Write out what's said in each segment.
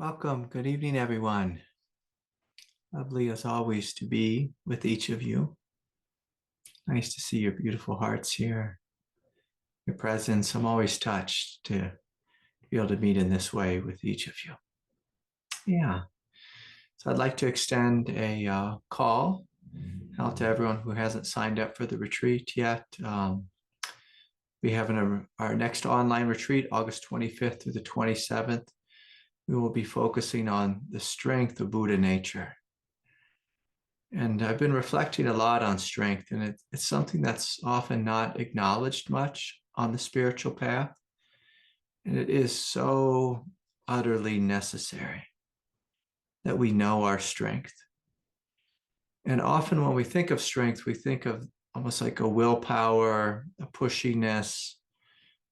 Welcome. Good evening, everyone. Lovely as always to be with each of you. Nice to see your beautiful hearts here, your presence. I'm always touched to be able to meet in this way with each of you. Yeah. So I'd like to extend a call out to everyone who hasn't signed up for the retreat yet. We have our next online retreat, August 25th through the 27th. We will be focusing on the strength of Buddha nature. And I've been reflecting a lot on strength, and it's something that's often not acknowledged much on the spiritual path. And it is so utterly necessary that we know our strength. And often when we think of strength, we think of almost like a willpower, a pushiness,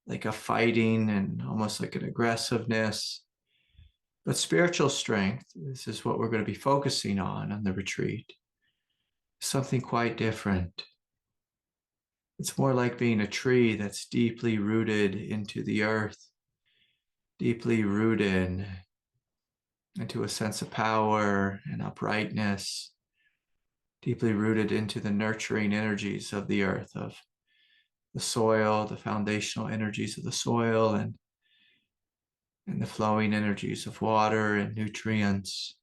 like a fighting, and almost like an aggressiveness. But spiritual strength, this is what we're going to be focusing on the retreat, something quite different. It's more like being a tree that's deeply rooted into the earth, deeply rooted into a sense of power and uprightness, deeply rooted into the nurturing energies of the earth, of the soil, the foundational energies of the soil, and the flowing energies of water and nutrients.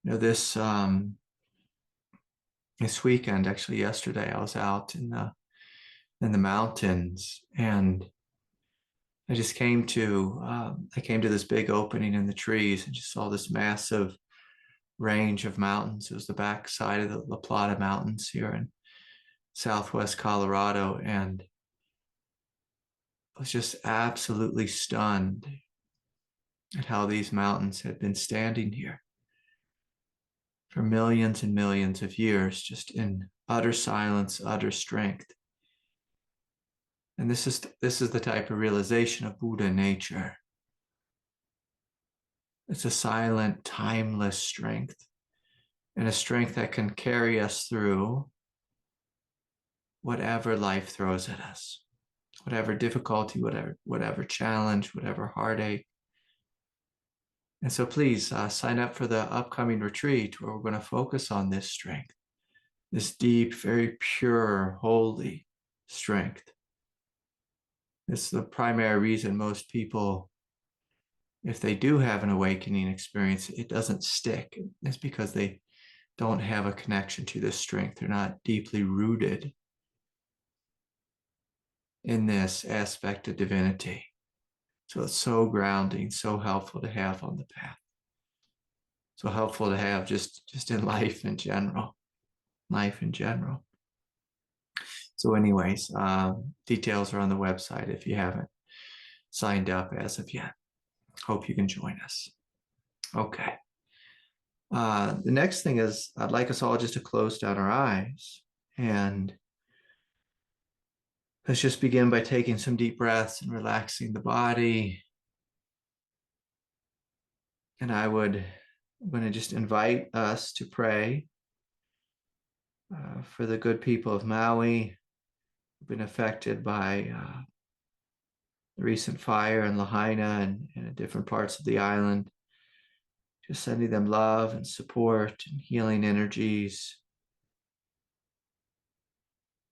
This weekend, actually yesterday, I was out in the mountains, and I just came to this big opening in the trees and just saw this massive range of mountains. It was the back side of the La Plata Mountains here in southwest Colorado, and I was just absolutely stunned at how these mountains had been standing here for millions and millions of years, just in utter silence, utter strength. And this is the type of realization of Buddha nature. It's a silent, timeless strength, and a strength that can carry us through whatever life throws at us, whatever difficulty, whatever challenge, whatever heartache. And so please sign up for the upcoming retreat where we're going to focus on this strength, this deep, very pure, holy strength. It's the primary reason most people, if they do have an awakening experience, it doesn't stick. It's because they don't have a connection to this strength. They're not deeply rooted in this aspect of divinity. So it's so grounding, so helpful to have on the path. So helpful to have just in life in general. So anyways, details are on the website if you haven't signed up as of yet. Hope you can join us. Okay. The next thing is I'd like us all just to close down our eyes, and let's just begin by taking some deep breaths and relaxing the body. And I'm going to just invite us to pray for the good people of Maui who've been affected by the recent fire in Lahaina and in different parts of the island. Just sending them love and support and healing energies.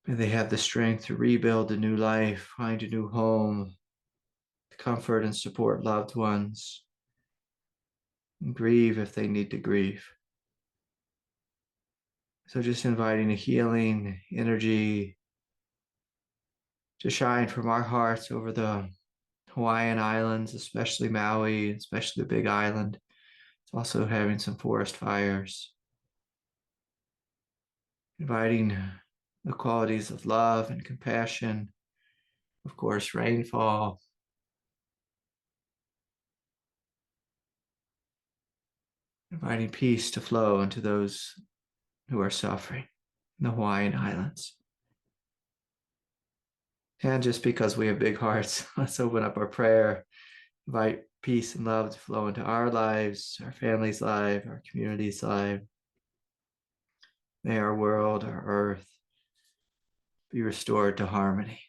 May they have the strength to rebuild a new life, find a new home, to comfort and support loved ones, and grieve if they need to grieve. So just inviting a healing energy to shine from our hearts over the Hawaiian Islands, especially Maui, especially the Big Island. It's also having some forest fires. Inviting the qualities of love and compassion, of course, rainfall. Inviting peace to flow into those who are suffering in the Hawaiian Islands. And just because we have big hearts, let's open up our prayer. Invite peace and love to flow into our lives, our family's life, our community's life. May our world, our earth, be restored to harmony.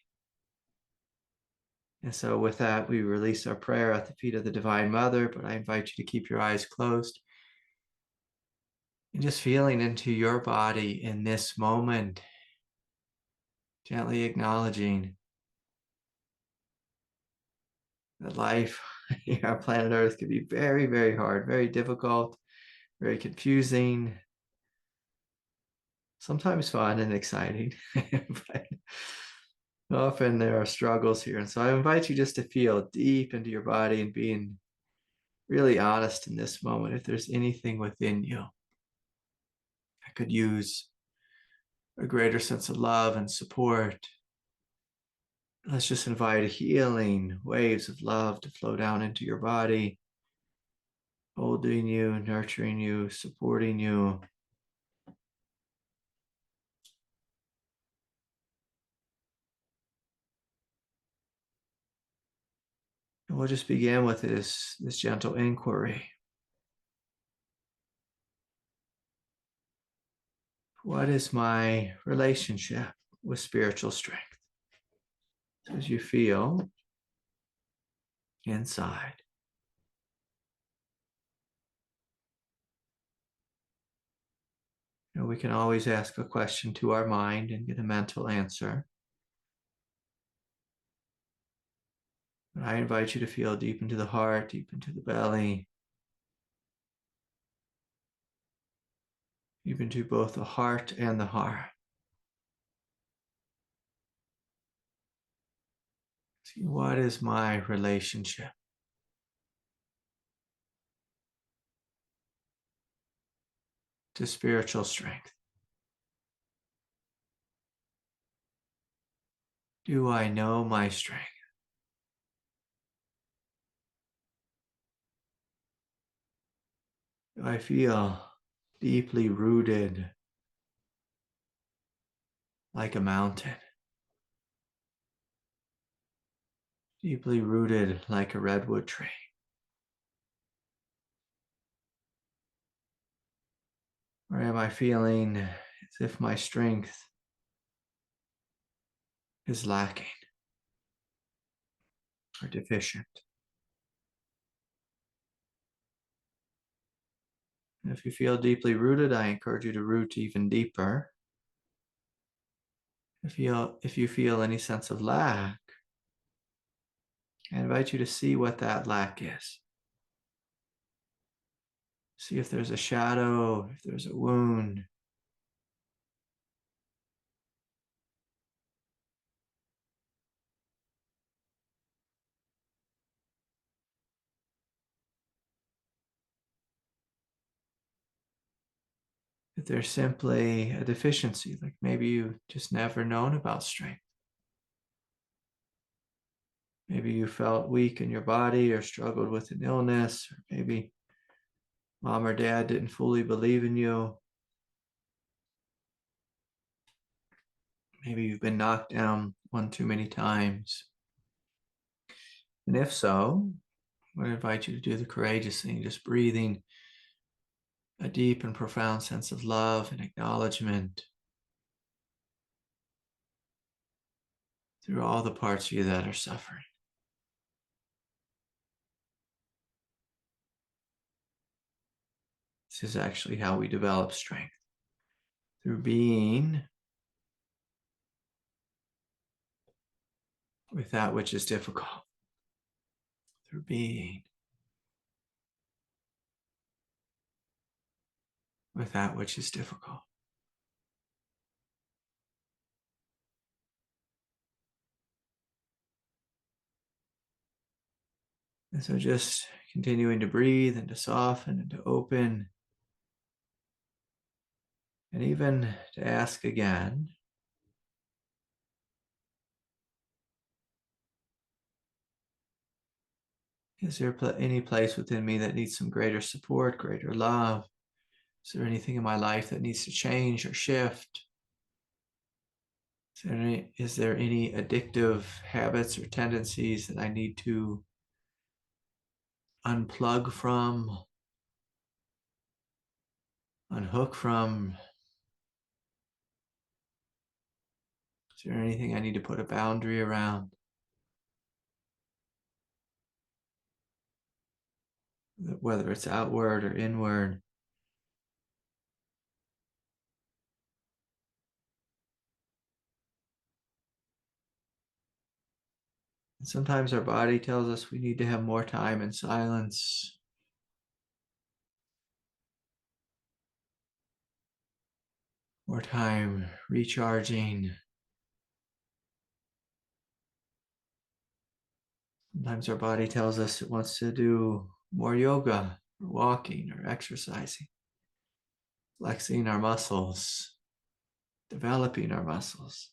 And so with that, we release our prayer at the feet of the Divine Mother, but I invite you to keep your eyes closed and just feeling into your body in this moment, gently acknowledging that life here on planet Earth can be very, very hard, very difficult, very confusing, sometimes fun and exciting, but often there are struggles here. And so I invite you just to feel deep into your body and being really honest in this moment. If there's anything within you that could use a greater sense of love and support, let's just invite healing waves of love to flow down into your body, holding you, nurturing you, supporting you. And we'll just begin with this gentle inquiry. What is my relationship with spiritual strength? So as you feel inside, we can always ask a question to our mind and get a mental answer. But I invite you to feel deep into the heart, deep into the belly, deep into both the heart and the heart. See, what is my relationship to spiritual strength? Do I know my strength? Do I feel deeply rooted like a mountain? Deeply rooted like a redwood tree? Or am I feeling as if my strength is lacking or deficient? And if you feel deeply rooted, I encourage you to root even deeper. If you feel any sense of lack, I invite you to see what that lack is. See if there's a shadow, if there's a wound. If there's simply a deficiency, like maybe you just never known about strength. Maybe you felt weak in your body or struggled with an illness, or maybe mom or dad didn't fully believe in you. Maybe you've been knocked down one too many times. And if so, I would invite you to do the courageous thing, just breathing a deep and profound sense of love and acknowledgement through all the parts of you that are suffering. This is actually how we develop strength, through being with that which is difficult, through being with that which is difficult. And so just continuing to breathe and to soften and to open, and even to ask again, is there any place within me that needs some greater support, greater love? Is there anything in my life that needs to change or shift? Is there any addictive habits or tendencies that I need to unplug from, unhook from? Is there anything I need to put a boundary around? whether it's outward or inward. And sometimes our body tells us we need to have more time in silence. More time recharging. Sometimes our body tells us it wants to do more yoga, or walking, or exercising, flexing our muscles, developing our muscles.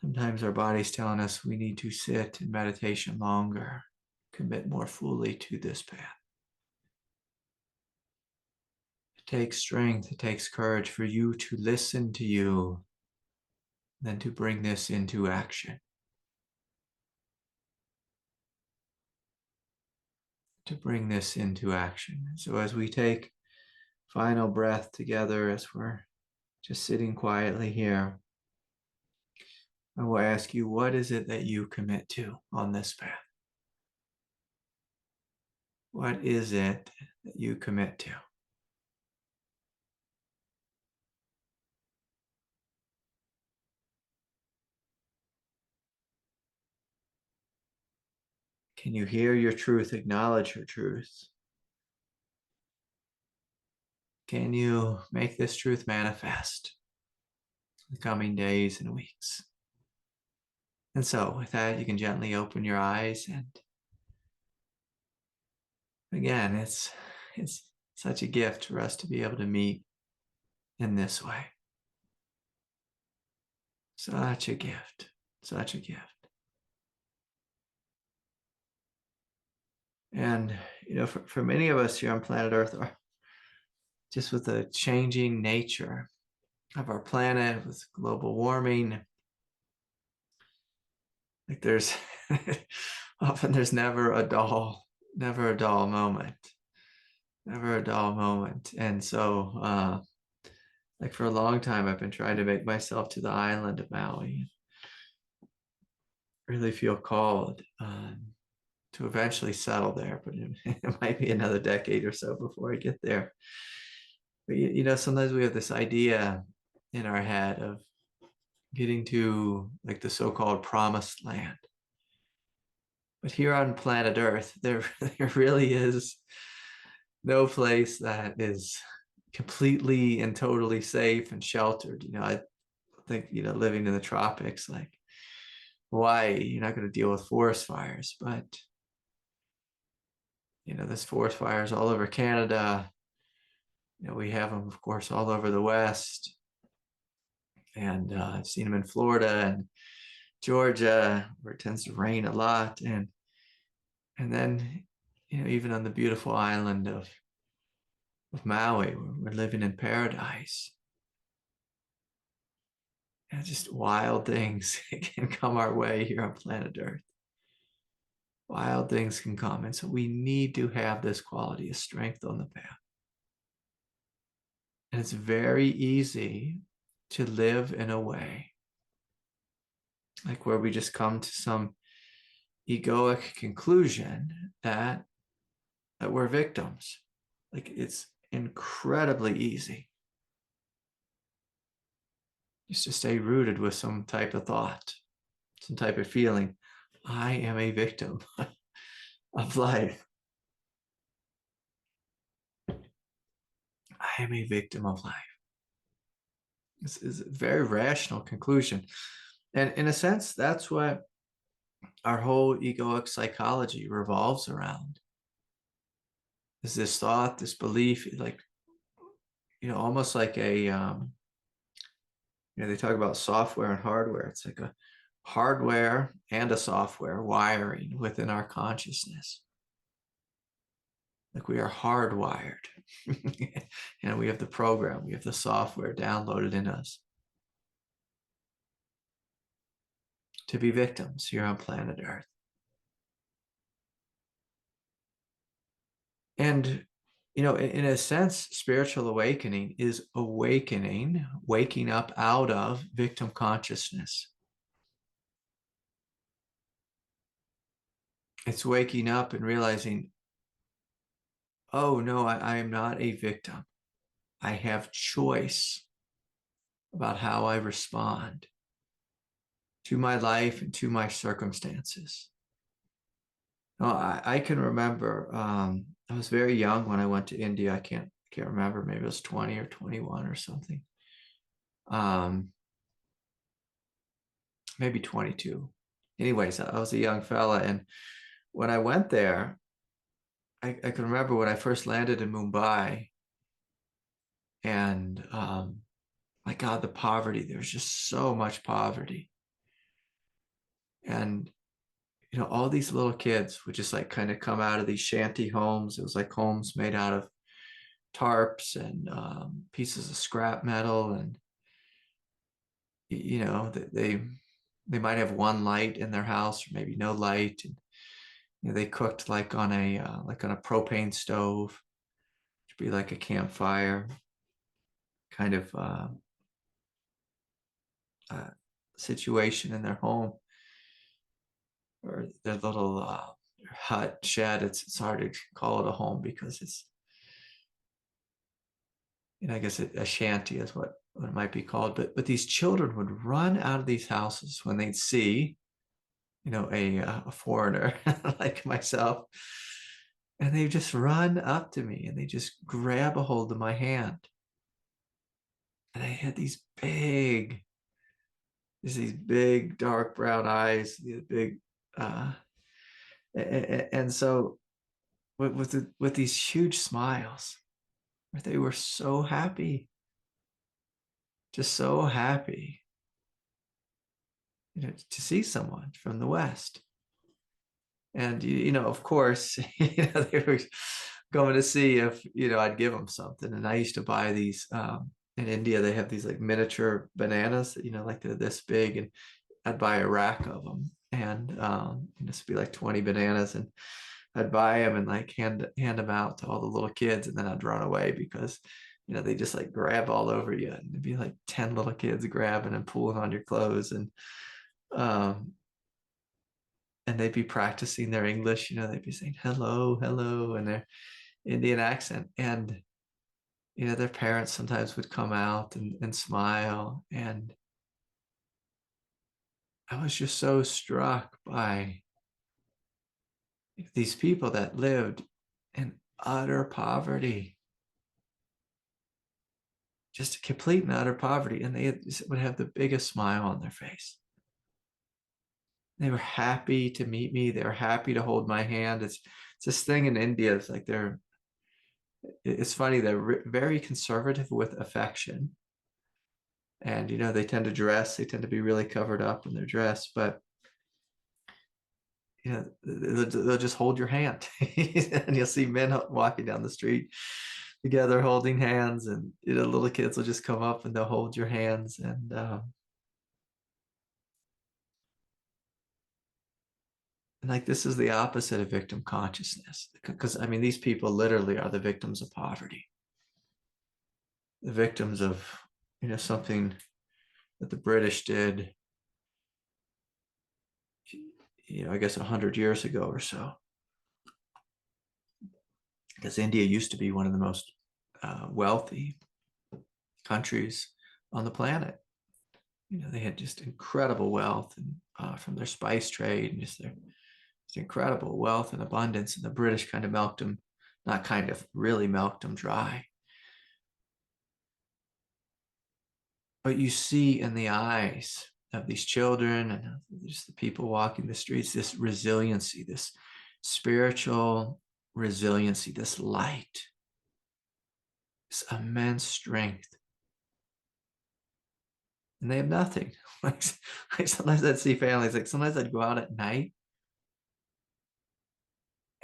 Sometimes our body's telling us we need to sit in meditation longer, commit more fully to this path. It takes strength, it takes courage for you to listen to you, then to bring this into action. To bring this into action. So as we take final breath together, as we're just sitting quietly here, I will ask you, what is it that you commit to on this path? What is it that you commit to? Can you hear your truth, acknowledge your truth? Can you make this truth manifest in the coming days and weeks? And so with that, you can gently open your eyes. And again, it's such a gift for us to be able to meet in this way. Such a gift, such a gift. And, for many of us here on planet Earth, just with the changing nature of our planet, with global warming, like there's often there's never a dull moment, never a dull moment. And so, like for a long time, I've been trying to make myself to the island of Maui. Really feel called to eventually settle there, but it might be another decade or so before I get there. But sometimes we have this idea in our head of getting to like the so-called promised land. But here on planet Earth, there really is no place that is completely and totally safe and sheltered. I think, living in the tropics, like Hawaii, you're not going to deal with forest fires, but there's forest fires all over Canada. We have them, of course, all over the West. And I've seen them in Florida and Georgia, where it tends to rain a lot. And then, even on the beautiful island of Maui, where we're living in paradise. Just wild things can come our way here on planet Earth. Wild things can come. And so we need to have this quality of strength on the path. And it's very easy to live in a way like where we just come to some egoic conclusion that we're victims. Like it's incredibly easy just to stay rooted with some type of thought, some type of feeling. I am a victim of life. I am a victim of life. This is a very rational conclusion. And in a sense, that's what our whole egoic psychology revolves around. Is this thought, this belief, like, almost like a, they talk about software and hardware. It's like a hardware and a software wiring within our consciousness. Like we are hardwired. And we have the program, we have the software downloaded in us to be victims here on planet Earth. And, in a sense, spiritual awakening is awakening, waking up out of victim consciousness. it's waking up and realizing, oh no, I am not a victim. I have choice about how I respond to my life and to my circumstances. Well, I can remember I was very young when I went to India. I can't remember. Maybe it was 20 or 21 or something. Um, maybe 22. Anyways, I was a young fella, and when I went there, I can remember when I first landed in Mumbai, and my God, the poverty. There was just so much poverty, and all these little kids would just like kind of come out of these shanty homes. It was like homes made out of tarps and pieces of scrap metal, and they might have one light in their house or maybe no light, and they cooked like on a propane stove, to be like a campfire kind of uh, situation in their home or their little hut shed. It's hard to call it a home because it's, I guess a shanty is what it might be called. But these children would run out of these houses when they'd see, a foreigner like myself, and they just run up to me and they just grab a hold of my hand. And I had these big dark brown eyes, these big, and so with these huge smiles, they were so happy, just so happy, to see someone from the West. And of course, they were going to see if I'd give them something. And I used to buy these. In India, they have these like miniature bananas, like they're this big, and I'd buy a rack of them, and this would be like 20 bananas, and I'd buy them and like hand them out to all the little kids, and then I'd run away because they just like grab all over you, and it'd be like 10 little kids grabbing and pulling on your clothes, um, and they'd be practicing their English. They'd be saying hello, hello, in their Indian accent, and their parents sometimes would come out and smile, and I was just so struck by these people that lived in utter poverty, just complete and utter poverty, and they would have the biggest smile on their face. They were happy to meet me. They were happy to hold my hand. It's this thing in India. It's like it's funny. They're very conservative with affection, and they tend to be really covered up in their dress, but they'll just hold your hand, and you'll see men walking down the street together holding hands, and little kids will just come up and they'll hold your hands, and like this is the opposite of victim consciousness, because I mean these people literally are the victims of poverty, the victims of something that the British did, I guess 100 years ago or so, because India used to be one of the most wealthy countries on the planet. They had just incredible wealth, and from their spice trade, and just incredible wealth and abundance. And the British kind of milked them, not kind of, really milked them dry. But you see in the eyes of these children and just the people walking the streets, this resiliency, this spiritual resiliency, this light, this immense strength. And they have nothing. Like sometimes I'd see families, like sometimes I'd go out at night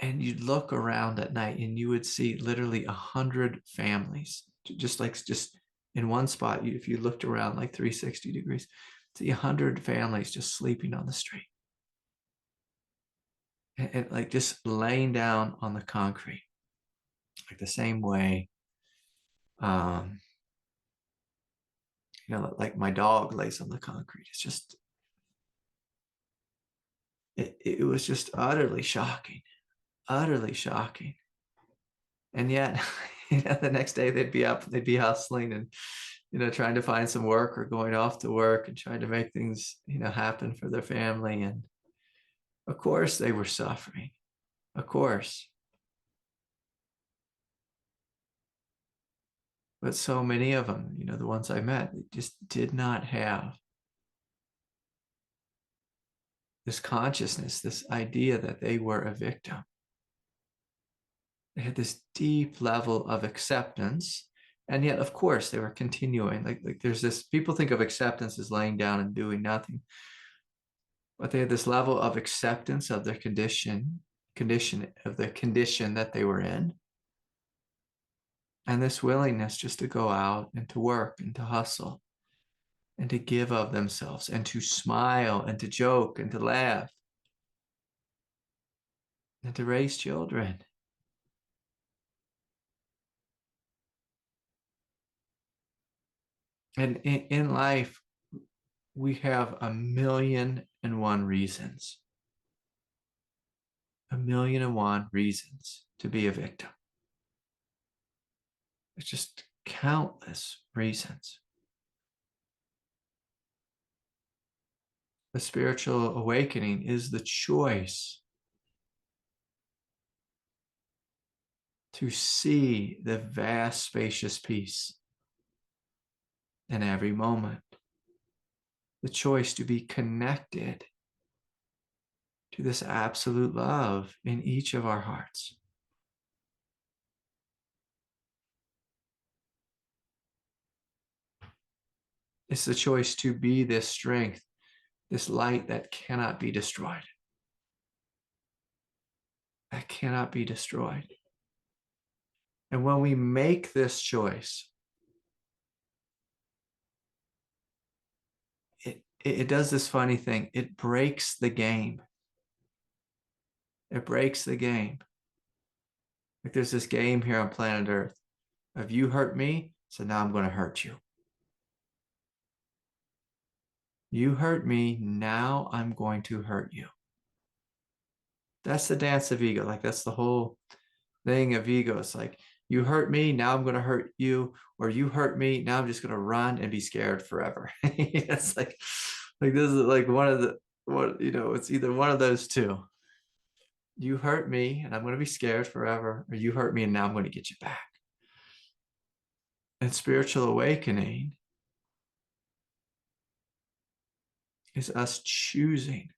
and you'd look around at night and you would see literally 100 families, just in one spot. If you looked around like 360 degrees, see 100 families just sleeping on the street, and like just laying down on the concrete, like the same way, um, like my dog lays on the concrete. It's just, it was just utterly shocking, utterly shocking. And yet, the next day they'd be up, they'd be hustling and, trying to find some work or going off to work and trying to make things, happen for their family. And of course they were suffering, of course. But so many of them, the ones I met, they just did not have this consciousness, this idea that they were a victim. They had this deep level of acceptance. And yet, of course, they were continuing. Like there's this, people think of acceptance as laying down and doing nothing. But they had this level of acceptance of their condition that they were in. And this willingness just to go out and to work and to hustle and to give of themselves and to smile and to joke and to laugh and to raise children. And in life, we have 1,000,001 reasons. 1,000,001 reasons to be a victim. It's just countless reasons. The spiritual awakening is the choice to see the vast, spacious peace in every moment. The choice to be connected to this absolute love in each of our hearts. It's the choice to be this strength, this light that cannot be destroyed. That cannot be destroyed. And when we make this choice, it does this funny thing. It breaks the game. It breaks the game. Like there's this game here on planet Earth. If you hurt me, so now I'm going to hurt you. You hurt me, now I'm going to hurt you. That's the dance of ego. Like that's the whole thing of ego. It's like, you hurt me, now I'm going to hurt you. Or you hurt me, now I'm just going to run and be scared forever. It's like this is like it's either one of those two. You hurt me and I'm going to be scared forever, or you hurt me and now I'm going to get you back. And spiritual awakening is us choosing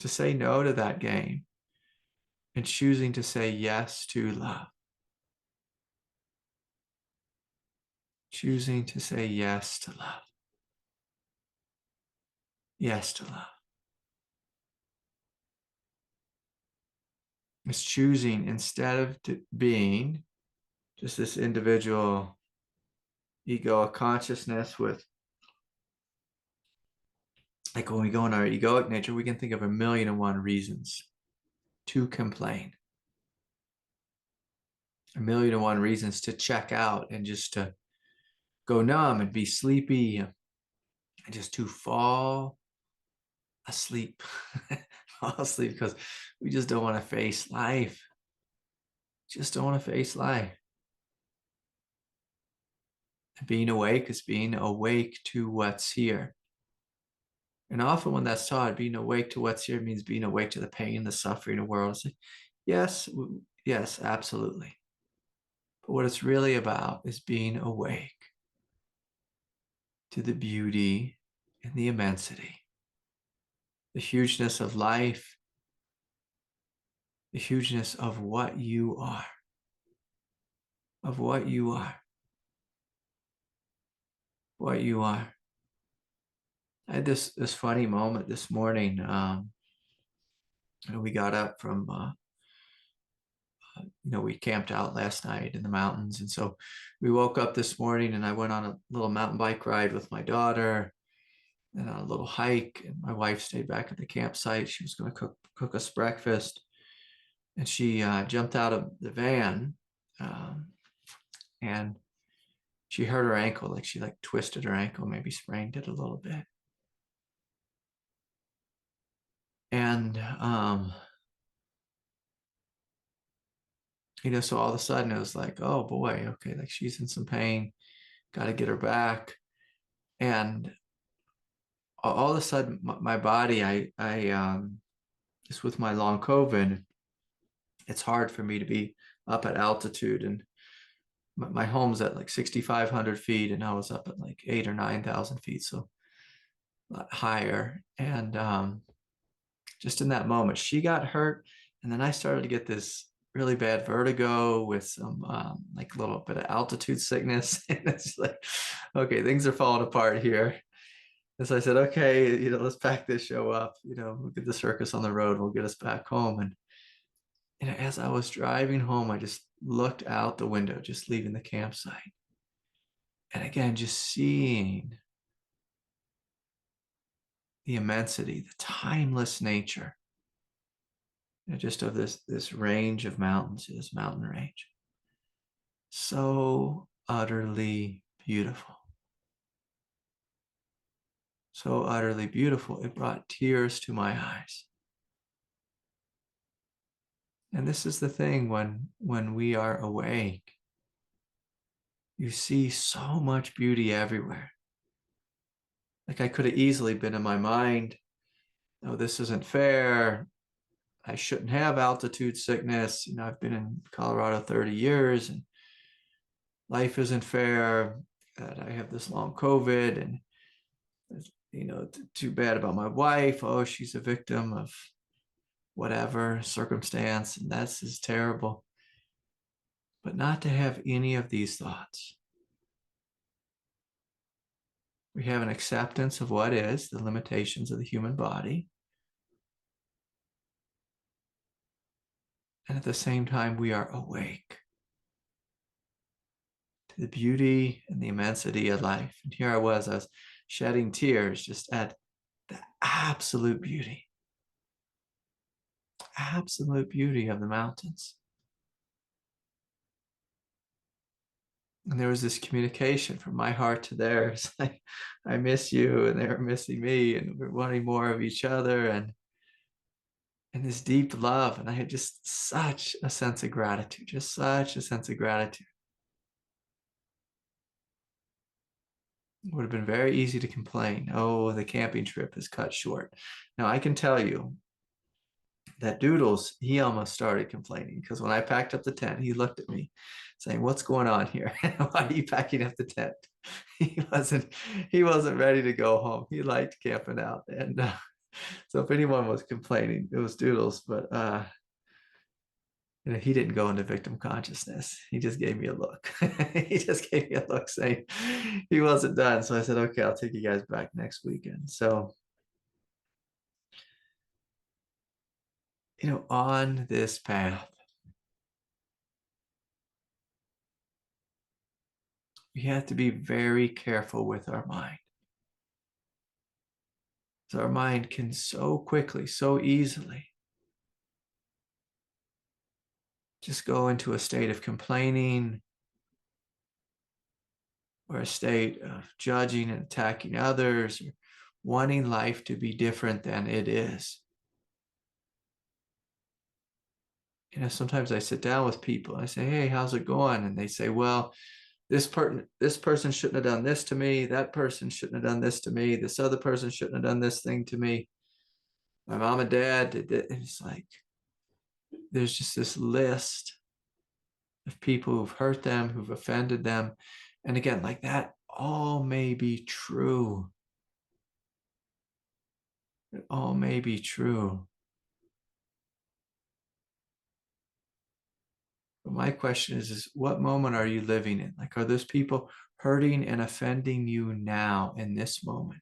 to say no to that game and choosing to say yes to love. Choosing to say yes to love. Yes to love. It's choosing, instead of being just this individual egoic consciousness with, like when we go in our egoic nature, we can think of 1,000,001 reasons to complain. 1,000,001 reasons to check out and just to go numb and be sleepy and just to fall asleep. Fall asleep because we just don't want to face life. Just don't want to face life. Being awake is being awake to what's here. And often when that's taught, being awake to what's here means being awake to the pain, the suffering of the world. It's like, yes, absolutely. But what it's really about is being awake to the beauty and the immensity, the hugeness of life, the hugeness of what you are, of what you are, what you are. I had this funny moment this morning. We got up from, we camped out last night in the mountains. And so we woke up this morning and I went on a little mountain bike ride with my daughter and on a little hike. And my wife stayed back at the campsite. She was going to cook us breakfast. And she jumped out of the van and she hurt her ankle. Like she twisted her ankle, maybe sprained it a little bit. And, so all of a sudden it was like, oh boy, okay, like she's in some pain, got to get her back. And all of a sudden my body, just with my long COVID, it's hard for me to be up at altitude, and my home's at like 6,500 feet and I was up at like 8,000 or 9,000 feet. So a lot higher. And, just in that moment, she got hurt. And then I started to get this really bad vertigo with some like a little bit of altitude sickness. And it's like, okay, things are falling apart here. And so I said, okay, let's pack this show up. We'll get the circus on the road. We'll get us back home. And as I was driving home, I just looked out the window, just leaving the campsite. And again, just seeing the immensity, the timeless nature, just of this range of mountains, this mountain range. So utterly beautiful. So utterly beautiful. It brought tears to my eyes. And this is the thing, when we are awake, you see so much beauty everywhere. Like I could have easily been in my mind, oh, this isn't fair. I shouldn't have altitude sickness. I've been in Colorado 30 years and life isn't fair. That I have this long COVID, and too bad about my wife. Oh, she's a victim of whatever circumstance, and that's just terrible. But not to have any of these thoughts. We have an acceptance of what is, the limitations of the human body. And at the same time, we are awake to the beauty and the immensity of life. And here I was shedding tears just at the absolute beauty of the mountains. And there was this communication from my heart to theirs. I miss you, and they were missing me, and we're wanting more of each other, and this deep love. And I had just such a sense of gratitude, just such a sense of gratitude. It would have been very easy to complain. Oh, the camping trip is cut short. Now I can tell you that Doodles, he almost started complaining, because when I packed up the tent, he looked at me saying, what's going on here? Why are you packing up the tent? He wasn't ready to go home. He liked camping out. And so if anyone was complaining, it was Doodles. But he didn't go into victim consciousness. He just gave me a look. He just gave me a look saying he wasn't done. So I said, okay, I'll take you guys back next weekend. So, on this path, we have to be very careful with our mind. So our mind can so quickly, so easily just go into a state of complaining, or a state of judging and attacking others, or wanting life to be different than it is. Sometimes I sit down with people and I say, hey, how's it going? And they say, well, this person shouldn't have done this to me. That person shouldn't have done this to me. This other person shouldn't have done this thing to me. My mom and dad did it. And it's like, there's just this list of people who've hurt them, who've offended them. And again, like that all may be true. It all may be true. But my question is what moment are you living in? Like, are those people hurting and offending you now in this moment?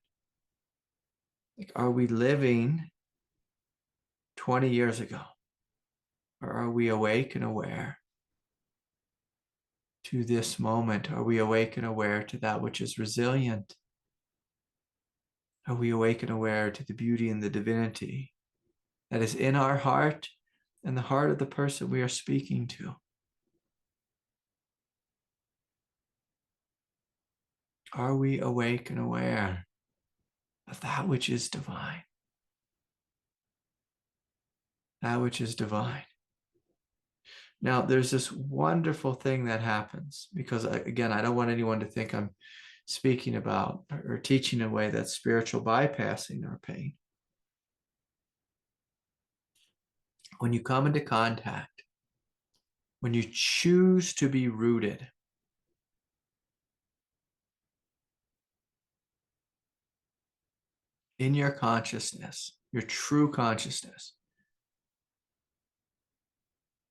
Like, are we living 20 years ago? Or are we awake and aware to this moment? Are we awake and aware to that which is resilient? Are we awake and aware to the beauty and the divinity that is in our heart and the heart of the person we are speaking to? Are we awake and aware of that which is divine? that which is divine. Now, there's this wonderful thing that happens, because again, I don't want anyone to think I'm speaking about or teaching in a way that's spiritual bypassing our pain. When you come into contact, when you choose to be rooted in your consciousness, your true consciousness,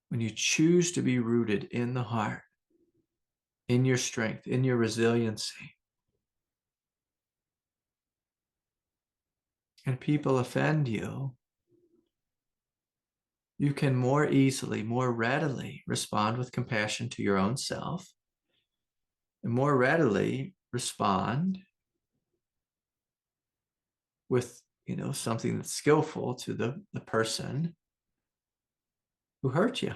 when you choose to be rooted in the heart, in your strength, in your resiliency, and people offend you, you can more easily, more readily respond with compassion to your own self, and more readily respond with, something that's skillful to the person who hurt you,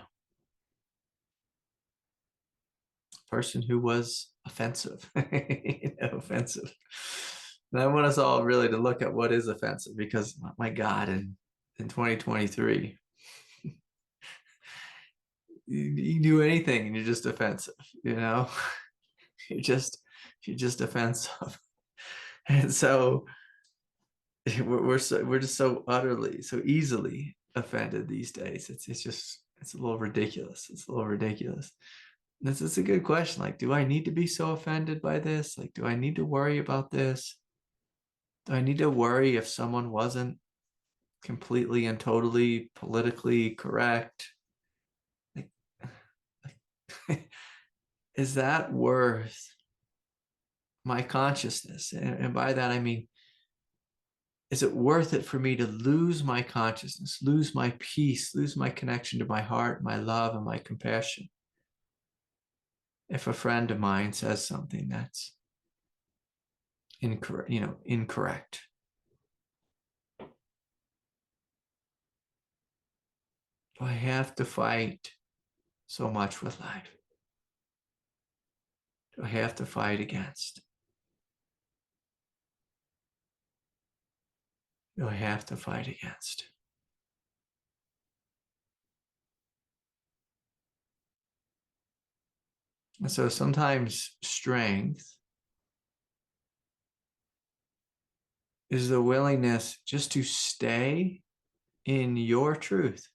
person who was offensive, offensive. And I want us all really to look at what is offensive, because my God, in 2023, you do anything and you're just offensive, you're just offensive. And so we're just so utterly, so easily offended these days. It's a little ridiculous. It's a little ridiculous. It's a good question. Like, do I need to be so offended by this? Like, do I need to worry about this? Do I need to worry if someone wasn't completely and totally politically correct? Like, is that worth my consciousness? And by that, I mean, is it worth it for me to lose my consciousness, lose my peace, lose my connection to my heart, my love, and my compassion, if a friend of mine says something that's incorrect? Do I have to fight so much with life? Do I have to fight against? Do I have to fight against? And so sometimes strength is the willingness just to stay in your truth.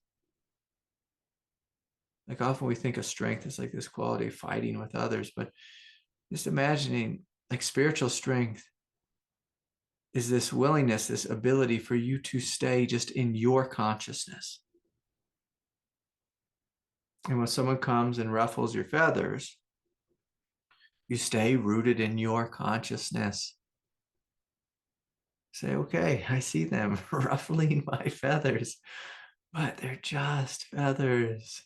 Like, often we think of strength as like this quality of fighting with others, but just imagining, like, spiritual strength is this willingness, this ability for you to stay just in your consciousness. And when someone comes and ruffles your feathers, you stay rooted in your consciousness. Say, okay, I see them ruffling my feathers, but they're just feathers.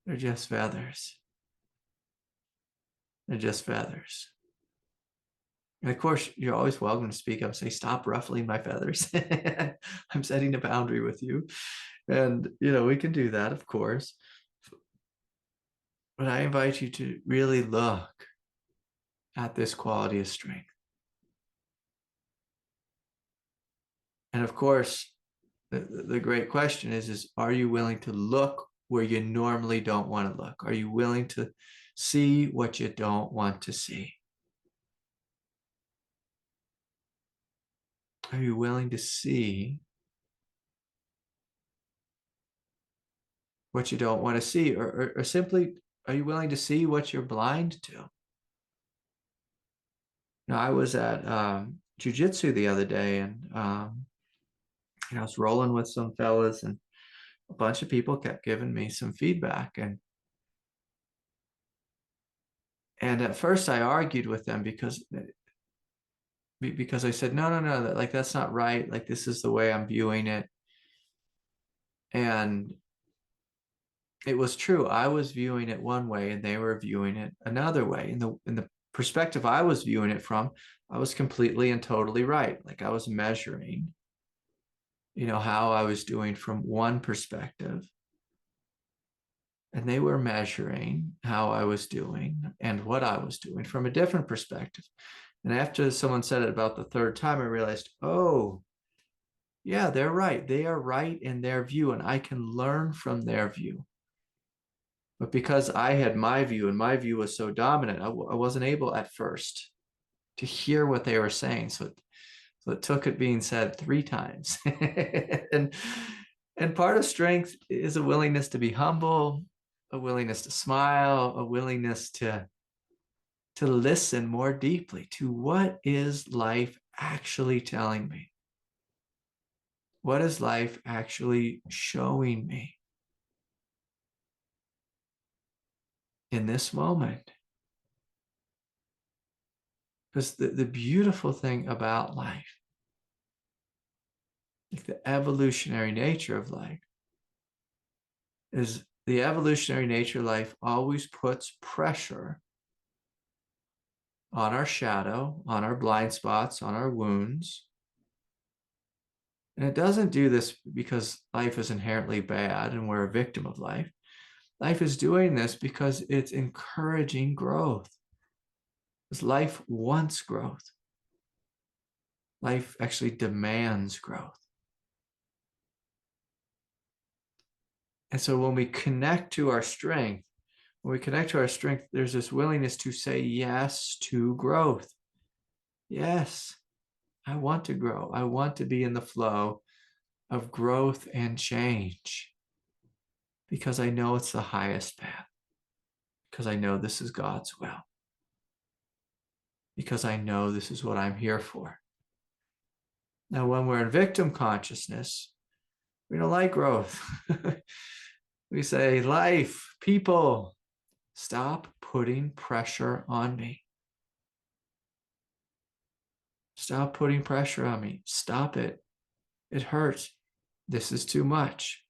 They're just feathers. They're just feathers. And of course, you're always welcome to speak up, say, stop ruffling my feathers. I'm setting a boundary with you. And, we can do that, of course. But I invite you to really look at this quality of strength. And of course, the great question is, are you willing to look where you normally don't want to look? Are you willing to see what you don't want to see? Are you willing to see what you don't want to see? Or simply, are you willing to see what you're blind to? Now, I was at jiu-jitsu the other day, and I was rolling with some fellas, and a bunch of people kept giving me some feedback. And at first I argued with them because I said, no, that's not right. Like, this is the way I'm viewing it. And it was true. I was viewing it one way and they were viewing it another way. In the perspective I was viewing it from, I was completely and totally right. Like, I was measuring, how I was doing from one perspective. And they were measuring how I was doing and what I was doing from a different perspective. And after someone said it about the third time, I realized, oh, Yeah, they're right. They are right in their view, and I can learn from their view. But because I had my view and my view was so dominant, I wasn't able at first to hear what they were saying. So it took it being said 3 times. and and part of strength is a willingness to be humble, a willingness to smile, a willingness to listen more deeply to what is life actually telling me? What is life actually showing me in this moment? Because the beautiful thing about life, like the evolutionary nature of life, is the evolutionary nature of life always puts pressure on our shadow, on our blind spots, on our wounds. And it doesn't do this because life is inherently bad and we're a victim of life. Life is doing this because it's encouraging growth. Because life wants growth. Life actually demands growth. And so when we connect to our strength, there's this willingness to say yes to growth. Yes, I want to grow. I want to be in the flow of growth and change because I know it's the highest path, because I know this is God's will, because I know this is what I'm here for. Now, when we're in victim consciousness, we don't like growth. We say, life, people, stop putting pressure on me. Stop putting pressure on me. Stop it. It hurts. This is too much.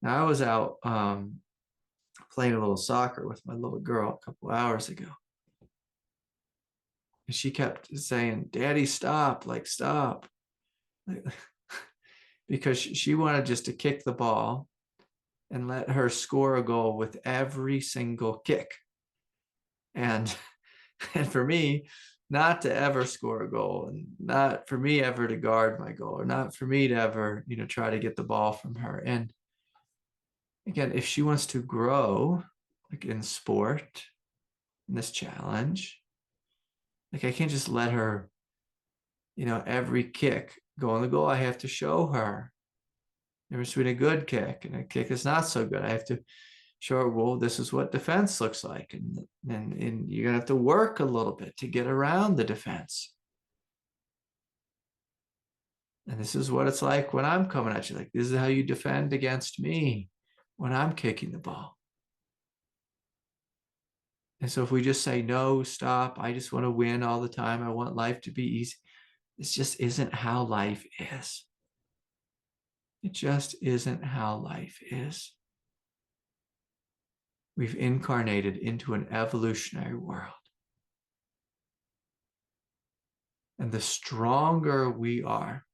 Now, I was out playing a little soccer with my little girl a couple hours ago. And she kept saying, Daddy, stop, like, stop. Because she wanted just to kick the ball and let her score a goal with every single kick. And for me, not to ever score a goal, and not for me ever to guard my goal, or not for me to ever, try to get the ball from her. And again, if she wants to grow, like in sport, in this challenge, like I can't just let her, every kick go on the goal. I have to show her there's been a good kick and a kick is not so good. I have to show her, well, this is what defense looks like. And you're going to have to work a little bit to get around the defense. And this is what it's like when I'm coming at you. Like, this is how you defend against me when I'm kicking the ball. And so if we just say, no, stop, I just want to win all the time, I want life to be easy, this just isn't how life is. It just isn't how life is. We've incarnated into an evolutionary world. And the stronger we are,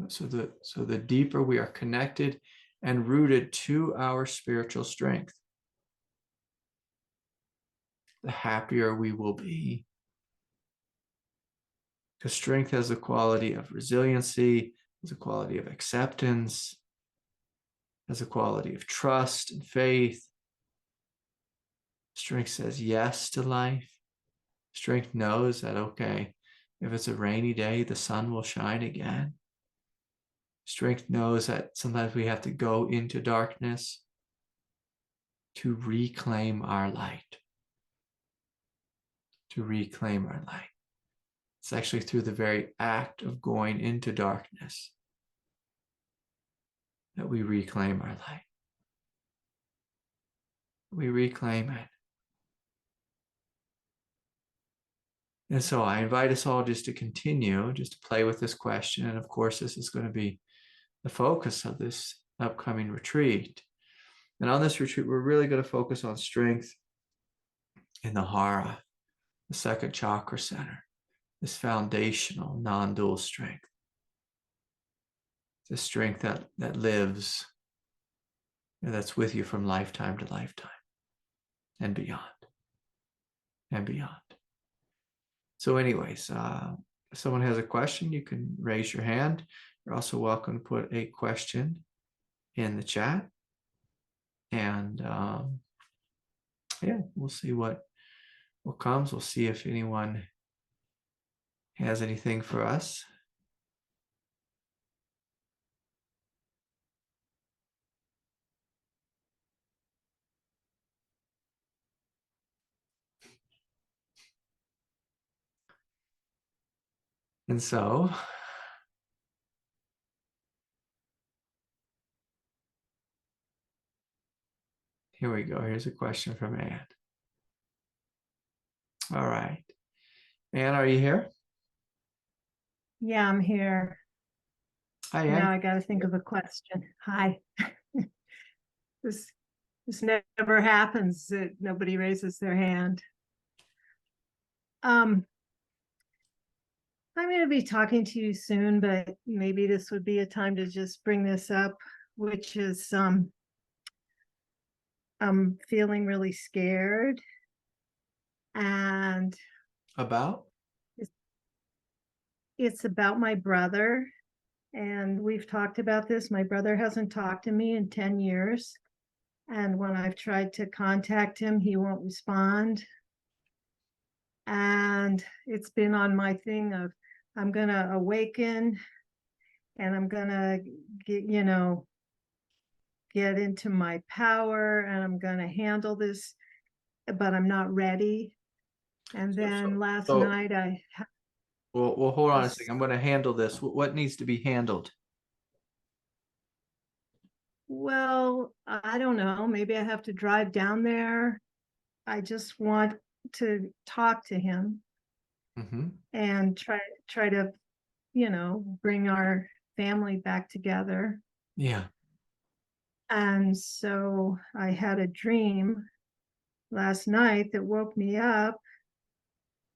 so the deeper we are connected and rooted to our spiritual strength, the happier we will be. Because strength has a quality of resiliency, has a quality of acceptance, has a quality of trust and faith. Strength says yes to life. Strength knows that, okay, if it's a rainy day, the sun will shine again. Strength knows that sometimes we have to go into darkness to reclaim our light. To reclaim our light. It's actually through the very act of going into darkness that we reclaim our light. We reclaim it. And so I invite us all just to continue, just to play with this question. And of course, this is going to be the focus of this upcoming retreat. And on this retreat, we're really going to focus on strength in the Hara, the second chakra center, this foundational non-dual strength. The strength that lives, that's with you from lifetime to lifetime and beyond and beyond. So anyways, if someone has a question, you can raise your hand. You're also welcome to put a question in the chat. And yeah, we'll see what comes. We'll see if anyone has anything for us. And so here we go. Here's a question from Anne. All right. Anne, are you here? Yeah, I'm here. Hi, Anne. Now I got to think of a question. Hi. This never happens that nobody raises their hand. I'm going to be talking to you soon, but maybe this would be a time to just bring this up, which is I'm feeling really scared. And About? It's about my brother. And we've talked about this. My brother hasn't talked to me in 10 years. And when I've tried to contact him, he won't respond. And it's been on my thing of I'm going to awaken and I'm going to get into my power and I'm going to handle this, but I'm not ready. And then last night Well, hold on a second. I'm going to handle this. What needs to be handled? Well, I don't know. Maybe I have to drive down there. I just want to talk to him and try to, bring our family back together. Yeah. And so I had a dream last night that woke me up,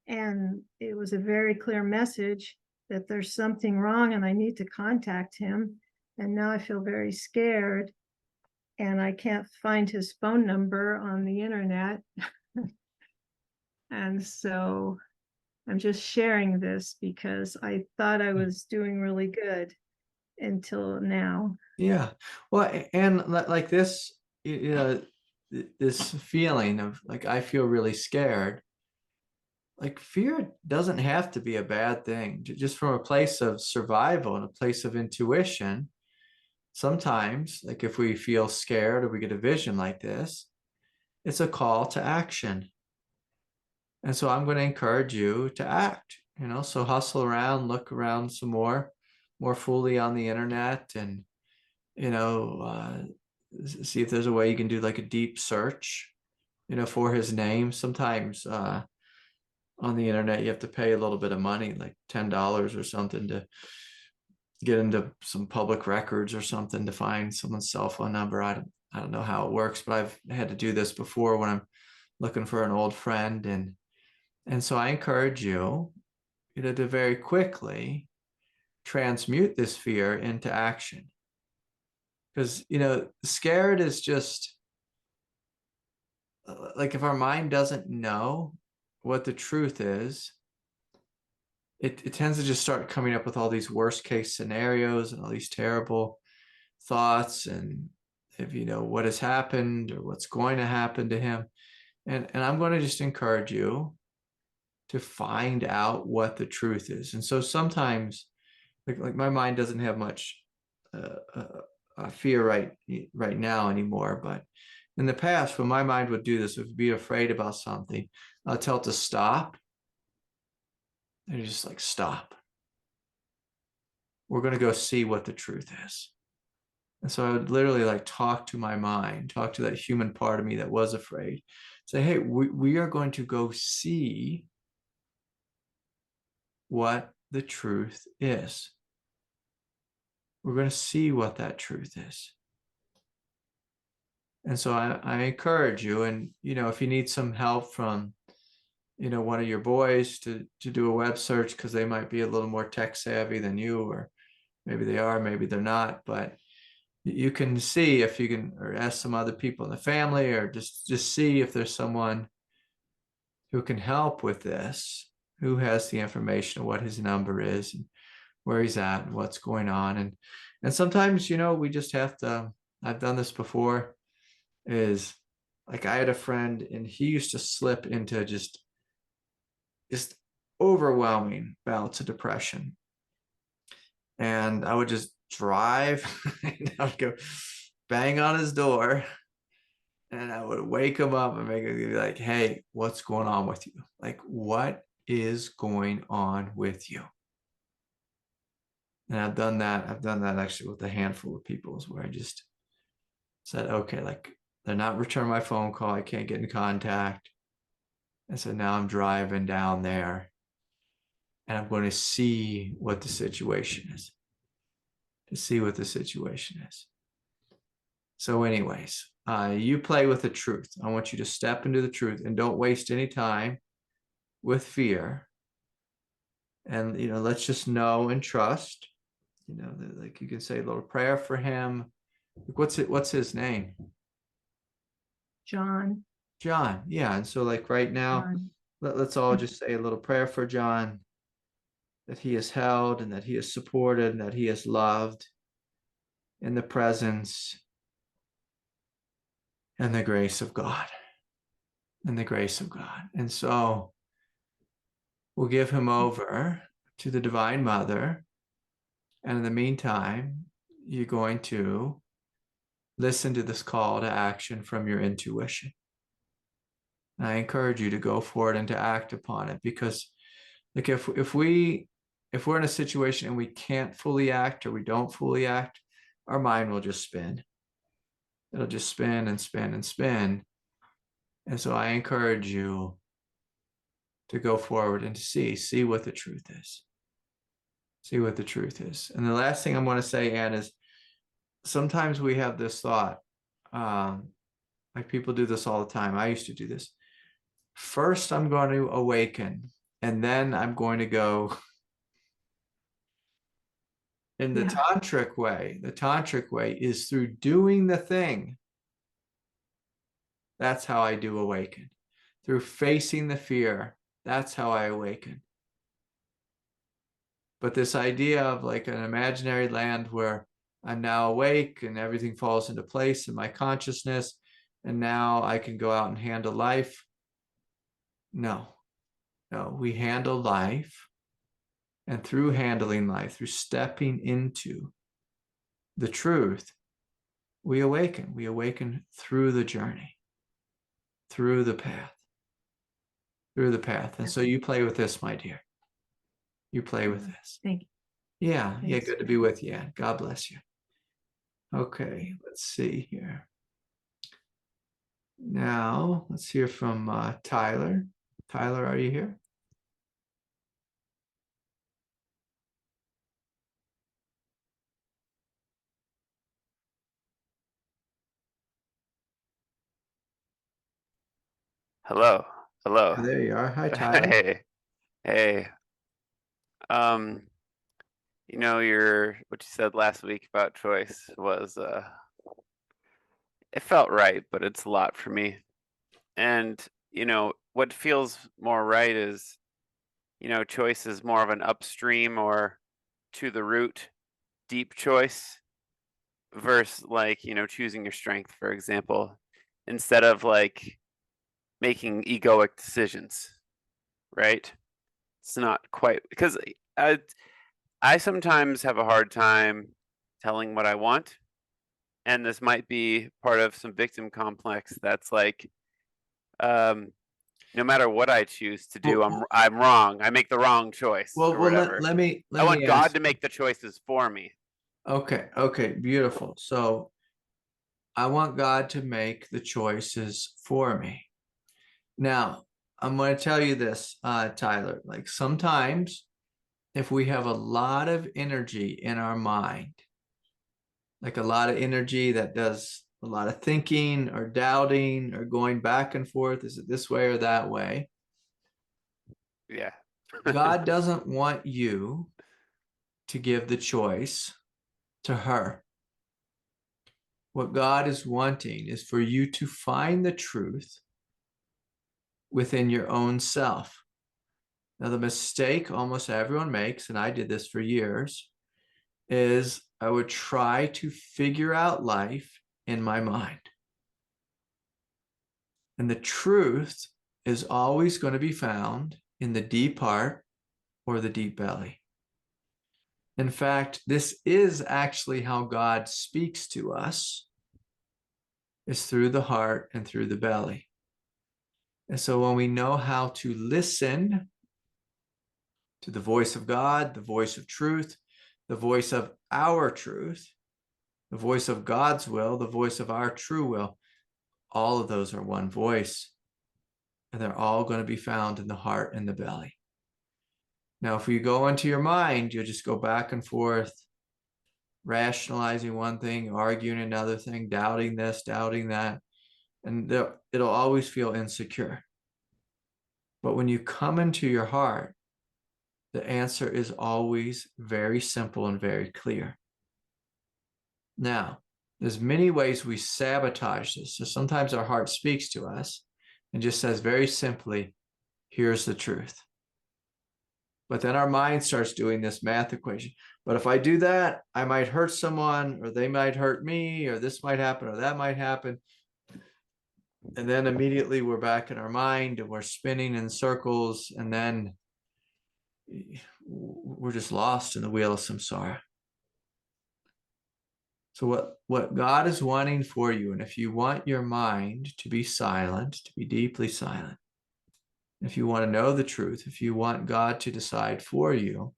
and it was a very clear message that there's something wrong and I need to contact him. And now I feel very scared and I can't find his phone number on the internet. And so I'm just sharing this because I thought I was doing really good until now. Yeah. Well, and like this, this feeling of like, I feel really scared. Like fear doesn't have to be a bad thing. Just from a place of survival and a place of intuition, sometimes, like if we feel scared or we get a vision like this, it's a call to action. And so I'm going to encourage you to act, so hustle around, look around some more fully on the internet, and, see if there's a way you can do like a deep search, for his name. Sometimes on the internet, you have to pay a little bit of money, like $10 or something, to get into some public records or something to find someone's cell phone number. I don't know how it works, but I've had to do this before when I'm looking for an old friend. And so I encourage you, to very quickly transmute this fear into action. Because, scared is just like, if our mind doesn't know what the truth is, it tends to just start coming up with all these worst case scenarios and all these terrible thoughts, and if what has happened or what's going to happen to him. And I'm going to just encourage you to find out what the truth is. And so sometimes, like my mind doesn't have much fear right now anymore, but in the past, when my mind would do this, it would be afraid about something, I'll tell it to stop. And just like, stop. We're going to go see what the truth is. And so I would literally like talk to my mind, talk to that human part of me that was afraid, say, hey, we are going to go see what the truth is. We're going to see what that truth is. And so I encourage you, and, if you need some help from, one of your boys to do a web search, because they might be a little more tech savvy than you, or maybe they are, maybe they're not, but you can see if you can, or ask some other people in the family, or just see if there's someone who can help with this. who has the information of what his number is and where he's at and what's going on. And sometimes, we just have to, I've done this before, is like I had a friend and he used to slip into just overwhelming bouts of depression. And I would just drive and I would go bang on his door and I would wake him up and make it be like, hey, what's going on with you? Like, what is going on with you? And I've done that actually with a handful of people, where I just said, okay, like they're not returning my phone call. I can't get in contact. And so now I'm driving down there and I'm going to see what the situation is. So anyways, you play with the truth. I want you to step into the truth and don't waste any time with fear. And, let's just know and trust, like you can say a little prayer for him. What's his name? John. Yeah. And so like right now, let's all just say a little prayer for John, that he is held and that he is supported and that he is loved in the presence and the grace of God. And so we'll give him over to the Divine Mother. And in the meantime, you're going to listen to this call to action from your intuition. And I encourage you to go for it and to act upon it, because like if we're in a situation and we can't fully act or we don't fully act, our mind will just spin. It'll just spin and spin and spin. And so I encourage you to go forward and to see what the truth is. See what the truth is. And the last thing I'm going to say, Anne, is sometimes we have this thought, like people do this all the time. I used to do this. First, I'm going to awaken, and then I'm going to go in the tantric way. The tantric way is through doing the thing. That's how I do awaken. Through facing the fear, that's how I awaken. But this idea of like an imaginary land where I'm now awake and everything falls into place in my consciousness, and now I can go out and handle life. No, we handle life. And through handling life, through stepping into the truth, we awaken. We awaken through the journey, through the path. And so you play with this, my dear. You play with this. Thank you. Yeah, good to be with you. God bless you. Okay, let's see here. Now, let's hear from Tyler. Tyler, are you here? Hello. Oh, there you are. Hi, Tyler. Hey. What you said last week about choice was it felt right, but it's a lot for me. And what feels more right is choice is more of an upstream or to the root deep choice versus like choosing your strength, for example, instead of like making egoic decisions, right? It's not quite, because I sometimes have a hard time telling what I want, and this might be part of some victim complex that's like, no matter what I choose to do, I'm wrong. I make the wrong choice or whatever. Let me I want God to make the choices for me. Okay, beautiful. So I want God to make the choices for me. Now, I'm going to tell you this, Tyler, like sometimes if we have a lot of energy in our mind, like a lot of energy that does a lot of thinking or doubting or going back and forth, is it this way or that way? Yeah. God doesn't want you to give the choice to her. What God is wanting is for you to find the truth within your own self. Now, the mistake almost everyone makes, and I did this for years, is I would try to figure out life in my mind. And the truth is always going to be found in the deep heart or the deep belly. In fact, this is actually how God speaks to us, is through the heart and through the belly. And so when we know how to listen to the voice of God, the voice of truth, the voice of our truth, the voice of God's will, the voice of our true will, all of those are one voice. And they're all going to be found in the heart and the belly. Now, if you go into your mind, you'll just go back and forth, rationalizing one thing, arguing another thing, doubting this, doubting that, and it'll always feel insecure. But when you come into your heart, the answer is always very simple and very clear. Now, there's many ways we sabotage this. So sometimes our heart speaks to us and just says very simply, here's the truth. But then our mind starts doing this math equation. But if I do that, I might hurt someone, or they might hurt me, or this might happen, or that might happen. And then immediately we're back in our mind and we're spinning in circles. And then we're just lost in the wheel of samsara. So what God is wanting for you, and if you want your mind to be silent, to be deeply silent, if you want to know the truth, if you want God to decide for you,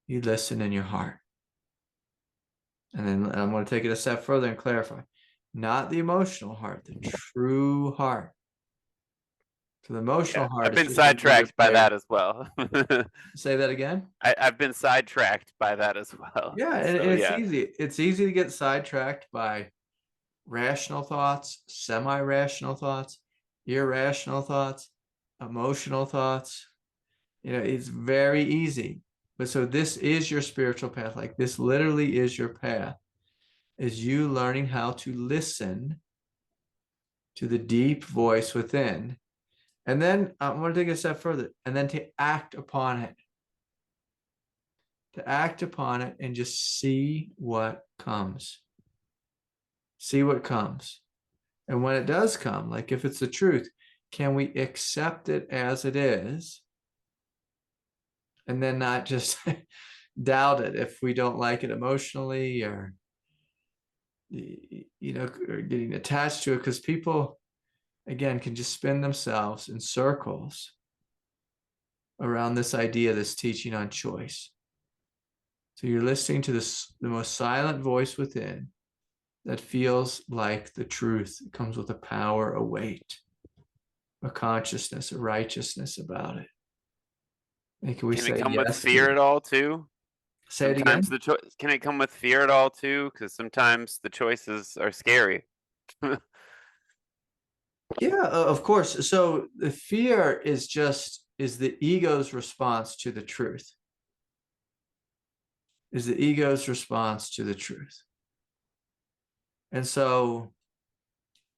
you listen in your heart. And then I'm going to take it a step further and clarify. Not the emotional heart, the true heart. So the emotional heart. I've been sidetracked by that as well. Say that again? I've been sidetracked by that as well. Yeah, and it's easy. It's easy to get sidetracked by rational thoughts, semi-rational thoughts, irrational thoughts, emotional thoughts. It's very easy. But so this is your spiritual path. Like this literally is your path, is you learning how to listen to the deep voice within. And then I'm going to take it a step further, and then to act upon it. To act upon it and just see what comes. See what comes. And when it does come, like if it's the truth, can we accept it as it is? And then not just doubt it if we don't like it emotionally, or or getting attached to it, because people, again, can just spin themselves in circles around this idea, this teaching on choice. So you're listening to the most silent voice within that feels like the truth. It comes with a power, a weight, a consciousness, a righteousness about it. And can it come with fear at all too? Say it again. Can it come with fear at all too? Because sometimes the choices are scary. Yeah, of course. So the fear is the ego's response to the truth. Is the ego's response to the truth. And so,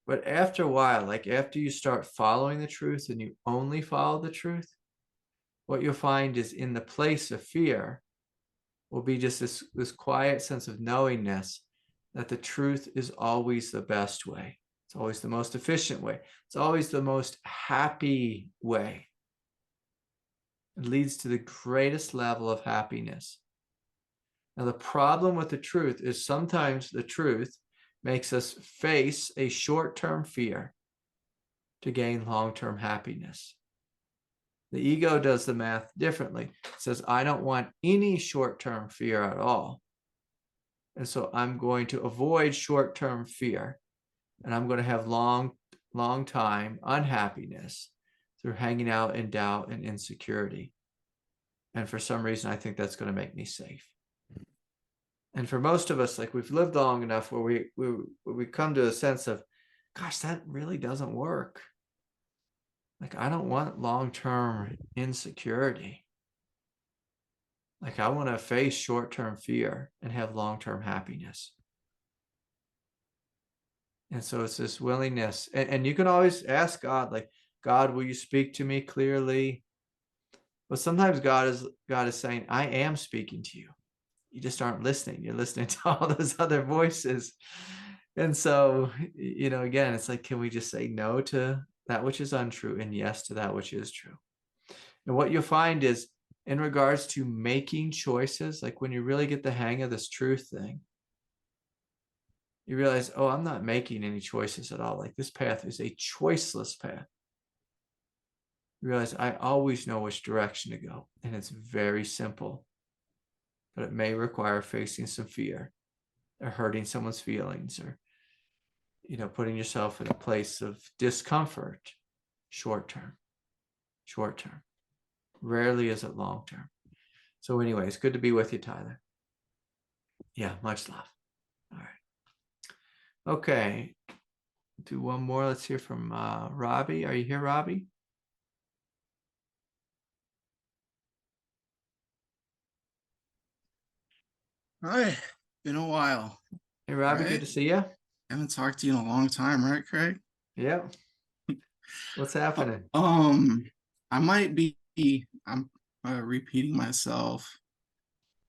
but after a while, like after you start following the truth and you only follow the truth, what you'll find is in the place of fear will be just this quiet sense of knowingness that the truth is always the best way. It's always the most efficient way. It's always the most happy way. It leads to the greatest level of happiness. Now, the problem with the truth is sometimes the truth makes us face a short-term fear to gain long-term happiness. The ego does the math differently. It says, I don't want any short-term fear at all. And so I'm going to avoid short-term fear. And I'm going to have long time unhappiness through hanging out in doubt and insecurity. And for some reason, I think that's going to make me safe. And for most of us, like we've lived long enough where we come to a sense of, gosh, that really doesn't work. Like, I don't want long-term insecurity. Like, I want to face short-term fear and have long-term happiness. And so it's this willingness. And you can always ask God, like, God, will you speak to me clearly? But sometimes God is saying, I am speaking to you. You just aren't listening. You're listening to all those other voices. And so, again, it's like, can we just say no to that which is untrue and yes to that which is true? And what you'll find is, in regards to making choices, like when you really get the hang of this truth thing, you realize, oh, I'm not making any choices at all. Like this path is a choiceless path. You realize I always know which direction to go. And it's very simple, but it may require facing some fear or hurting someone's feelings or, putting yourself in a place of discomfort, short term. Rarely is it long term. So anyway, it's good to be with you, Tyler. Yeah, much love. All right. Okay. Do one more. Let's hear from Robbie. Are you here, Robbie? Hi, been a while. Hey, Robbie, Right? good to see you. Haven't talked to you in a long time, right, Craig? Yeah. What's happening? I might be, I'm repeating myself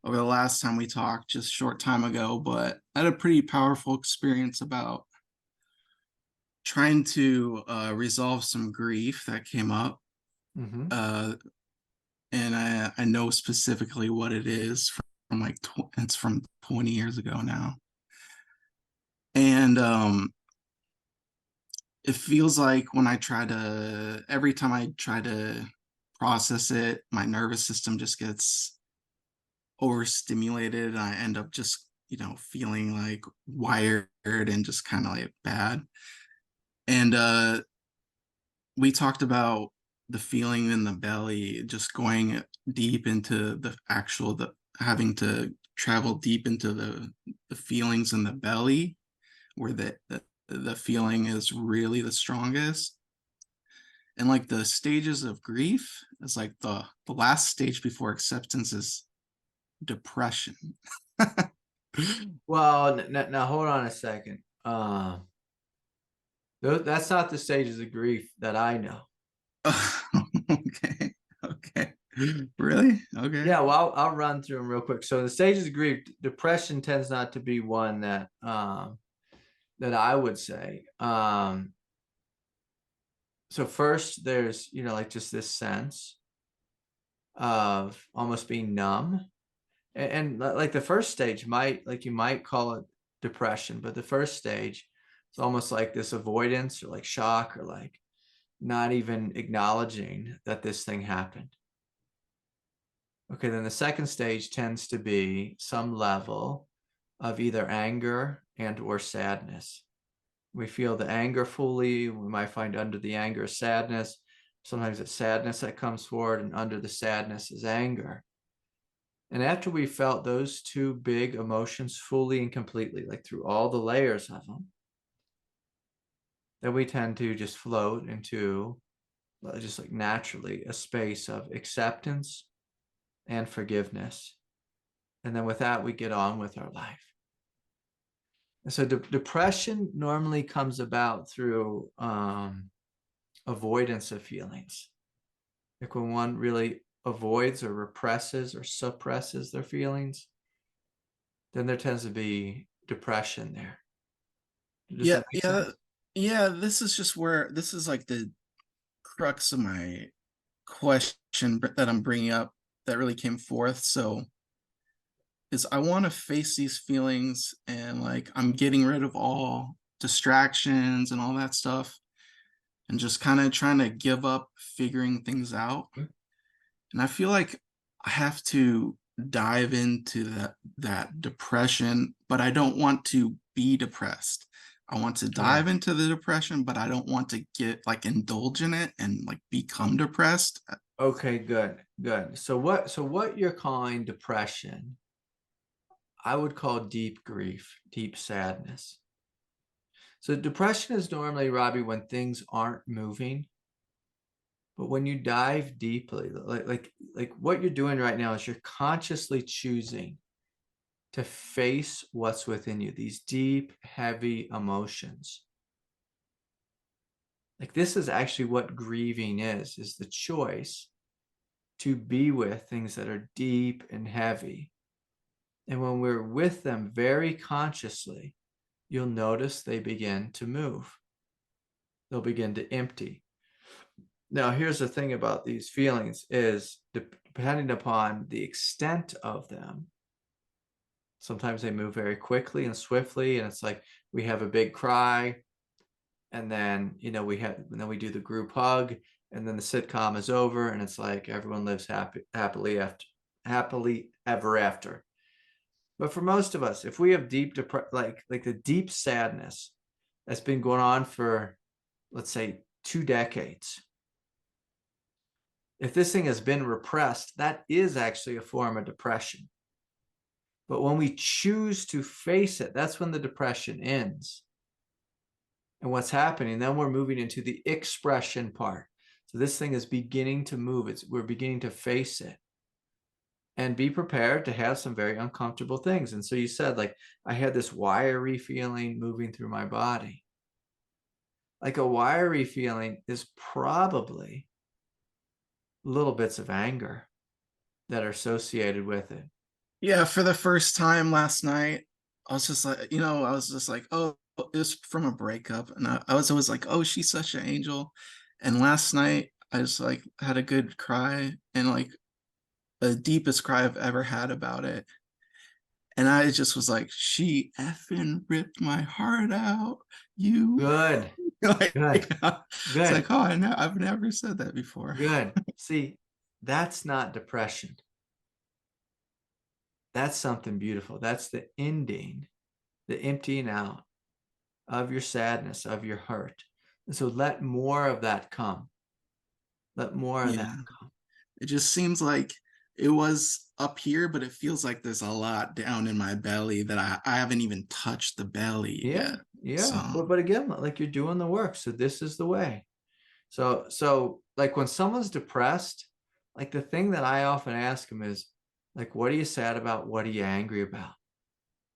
over the last time we talked, just a short time ago, but I had a pretty powerful experience about trying to resolve some grief that came up. Mm-hmm. And I know specifically what it is from like, it's from 20 years ago now. And it feels like every time I try to process it, my nervous system just gets overstimulated and I end up just, feeling like wired and just kind of like bad. And we talked about the feeling in the belly, just going deep into having to travel deep into the feelings in the belly where the feeling is really the strongest. And like the stages of grief is like the last stage before acceptance is depression. Well, now hold on a second. That's not the stages of grief that I know. Okay. Really? Okay. Yeah, well, I'll run through them real quick. So the stages of grief, depression tends not to be one that I would say. So first there's, like just this sense of almost being numb. And like the first stage you might call it depression, but the first stage is almost like this avoidance or like shock or like not even acknowledging that this thing happened. Okay, then the second stage tends to be some level of either anger and or sadness. We feel the anger fully. We might find under the anger is sadness. Sometimes it's sadness that comes forward, and under the sadness is anger. And after we felt those two big emotions fully and completely, like through all the layers of them, then we tend to just float into just like naturally a space of acceptance and forgiveness. And then with that, we get on with our life. And so depression normally comes about through avoidance of feelings. Like when one really avoids or represses or suppresses their feelings, then there tends to be depression there. Does that make sense? Yeah. This is like the crux of my question that I'm bringing up that really came forth. So is I want to face these feelings and like I'm getting rid of all distractions and all that stuff and just kind of trying to give up figuring things out. And I feel like I have to dive into that depression, but I don't want to be depressed. I want to dive into the depression, but I don't want to get like indulge in it and like become depressed. Okay, good. So what you're calling depression, I would call deep grief, deep sadness. So depression is normally, Robbie, when things aren't moving. But when you dive deeply, like what you're doing right now is you're consciously choosing to face what's within you, these deep, heavy emotions. Like this is actually what grieving is the choice to be with things that are deep and heavy. And when we're with them very consciously, you'll notice they begin to move. They'll begin to empty. Now, here's the thing about these feelings is, depending upon the extent of them, sometimes they move very quickly and swiftly, and it's like we have a big cry, and then we do the group hug, and then the sitcom is over, and it's like everyone lives happily ever after. But for most of us, if we have deep like the deep sadness that's been going on for, let's say, 2 decades, if this thing has been repressed, that is actually a form of depression. But when we choose to face it, that's when the depression ends. And what's happening, then we're moving into the expression part. So this thing is beginning to move. We're beginning to face it. And be prepared to have some very uncomfortable things. And so you said, like, I had this wiry feeling moving through my body. Like, a wiry feeling is probably little bits of anger that are associated with it. Yeah, for the first time last night, I was just like, oh, it was from a breakup. And I was always like, oh, she's such an angel. And last night, I just like had a good cry, and like the deepest cry I've ever had about it. And I just was like, she effing ripped my heart out. You Good. like, Good. It's Good. like, oh, I've never said that before. Good. See, that's not depression. That's something beautiful. That's the ending, the emptying out of your sadness, of your hurt. And so let more of that come. Let more of that come. It just seems like it was up here, but it feels like there's a lot down in my belly that I haven't even touched the belly yet. Yeah. But again, like, you're doing the work. So this is the way. So like, when someone's depressed, like, the thing that I often ask them is, like, what are you sad about? What are you angry about?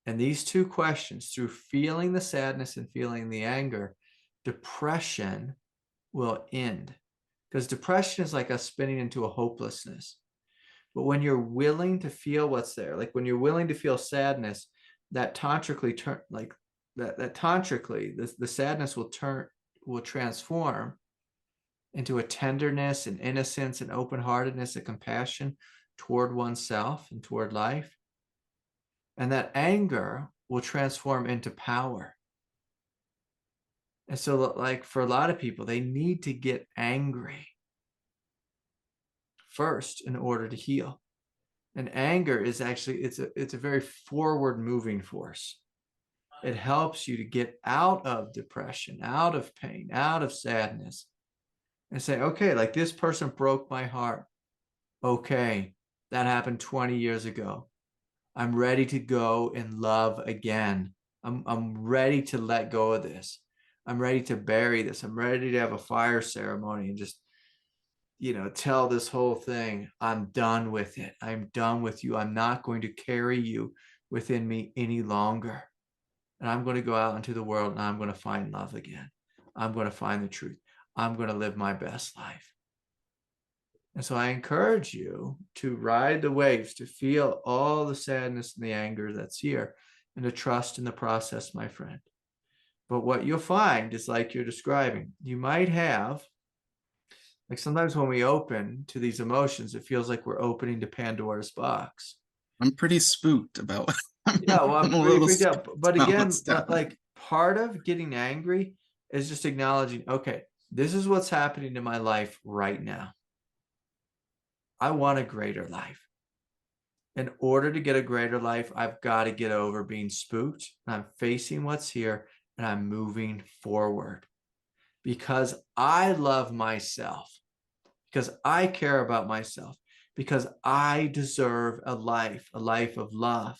And these two questions, through feeling the sadness and feeling the anger, depression will end. Because depression is like us spinning into a hopelessness. But when you're willing to feel what's there, like when you're willing to feel sadness, that tantrically the sadness will transform into a tenderness and innocence and open-heartedness and compassion toward oneself and toward life. And that anger will transform into power. And so, like, for a lot of people, they need to get angry first in order to heal. And anger is actually, it's a very forward moving force. It helps you to get out of depression, out of pain, out of sadness, and say, okay, like, this person broke my heart. Okay, that happened 20 years ago. I'm ready to go and love again. I'm ready to let go of this. I'm ready to bury this. I'm ready to have a fire ceremony and just, tell this whole thing, I'm done with it. I'm done with you. I'm not going to carry you within me any longer. And I'm going to go out into the world, and I'm going to find love again. I'm going to find the truth. I'm going to live my best life. And so I encourage you to ride the waves, to feel all the sadness and the anger that's here, and to trust in the process, my friend. But what you'll find is, like you're describing, you might have, like, sometimes when we open to these emotions, it feels like we're opening to Pandora's box. I'm pretty spooked about. Yeah, well, I'm pretty freaked out. But again, like, part of getting angry is just acknowledging, okay, this is what's happening in my life right now. I want a greater life. In order to get a greater life, I've got to get over being spooked. I'm facing what's here, and I'm moving forward because I love myself, because I care about myself, because I deserve a life of love.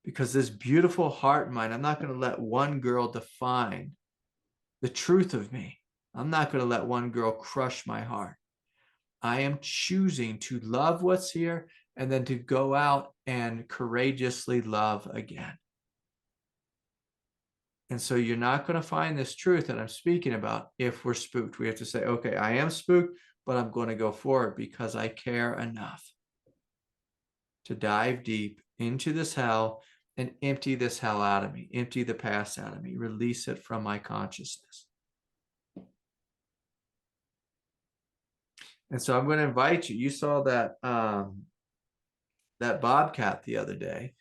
Because this beautiful heart of mine, I'm not going to let one girl define the truth of me. I'm not going to let one girl crush my heart. I am choosing to love what's here, and then to go out and courageously love again. And so you're not going to find this truth that I'm speaking about if we're spooked. We have to say, okay, I am spooked, but I'm going to go forward because I care enough to dive deep into this hell and empty this hell out of me, empty the past out of me, release it from my consciousness. And so I'm going to invite you. You saw that that bobcat the other day.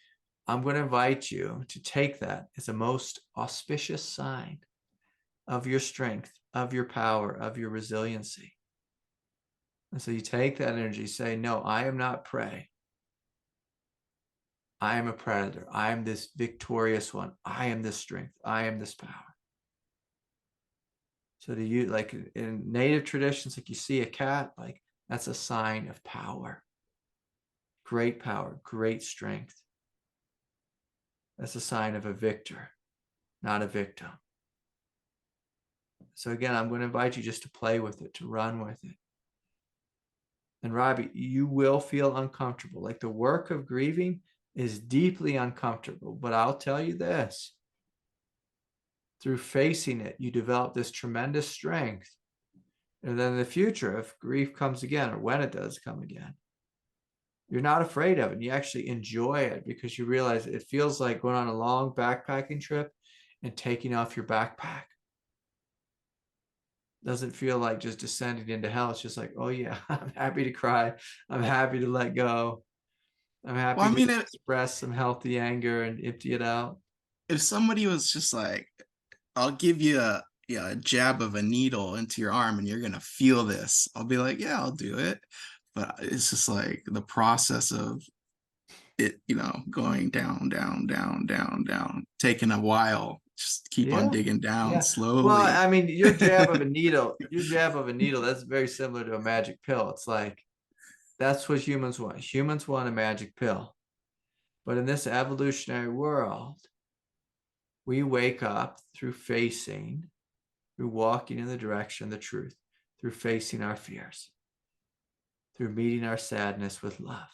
I'm going to invite you to take that as a most auspicious sign of your strength, of your power, of your resiliency. And so you take that energy, say, no, I am not prey. I am a predator. I am this victorious one. I am this strength. I am this power. So do you, like in native traditions, like you see a cat, like that's a sign of power. Great power, great strength. That's a sign of a victor, not a victim. So again, I'm going to invite you just to play with it, to run with it. And Robbie, you will feel uncomfortable. Like the work of grieving is deeply uncomfortable. But I'll tell you this, through facing it, you develop this tremendous strength. And then in the future, if grief comes again, or when it does come again, you're not afraid of it. You actually enjoy it because you realize it feels like going on a long backpacking trip and taking off your backpack. Doesn't feel like just descending into hell. It's just like, oh yeah, I'm happy to cry. I'm happy to let go. I'm happy to express some healthy anger and empty it out. If somebody was just like, I'll give you a jab of a needle into your arm and you're going to feel this, I'll be like, yeah, I'll do it. But it's just like the process of it, going down, taking a while. Just keep on digging down slowly. Well, I mean, your jab of a needle, that's very similar to a magic pill. It's like, that's what humans want. Humans want a magic pill. But in this evolutionary world, we wake up through walking in the direction of the truth, through facing our fears, through meeting our sadness with love.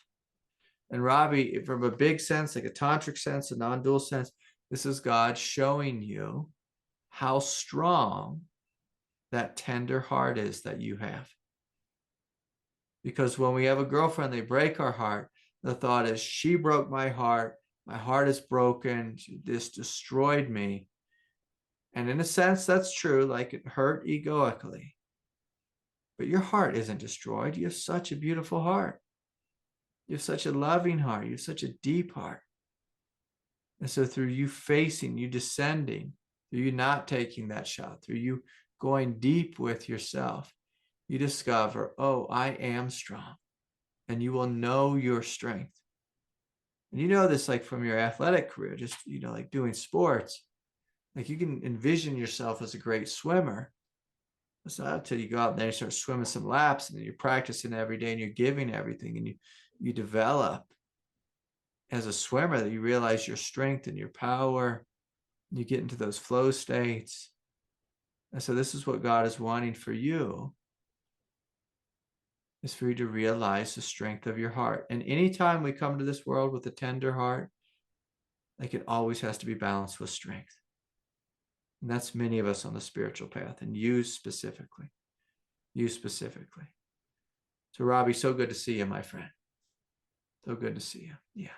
And Robbie, from a big sense, like a tantric sense, a non-dual sense, this is God showing you how strong that tender heart is that you have. Because when we have a girlfriend, they break our heart. The thought is, she broke my heart is broken, this destroyed me. And in a sense, that's true, like it hurt egoically. But your heart isn't destroyed. You have such a beautiful heart. You have such a loving heart. You have such a deep heart. And so through you facing, you descending, through you not taking that shot, through you going deep with yourself, you discover, oh, I am strong. And you will know your strength. And you know this like from your athletic career, just, like doing sports. Like you can envision yourself as a great swimmer. It's not until you go out there and start swimming some laps and then you're practicing every day and you're giving everything and you develop as a swimmer that you realize your strength and your power. You get into those flow states. And so this is what God is wanting for you, is for you to realize the strength of your heart. And anytime we come to this world with a tender heart, like it always has to be balanced with strength. And that's many of us on the spiritual path, and you specifically. So Robbie, so good to see you, my friend. So good to see you. Yeah.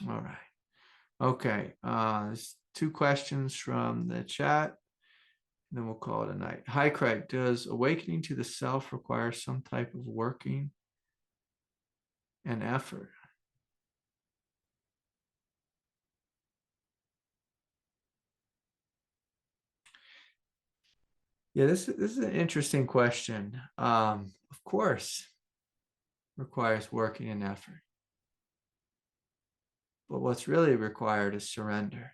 All right. Okay. There's 2 questions from the chat, and then we'll call it a night. Hi, Craig. Does awakening to the self require some type of working and effort? Yeah, this is an interesting question. Of course, requires working and effort. But what's really required is surrender.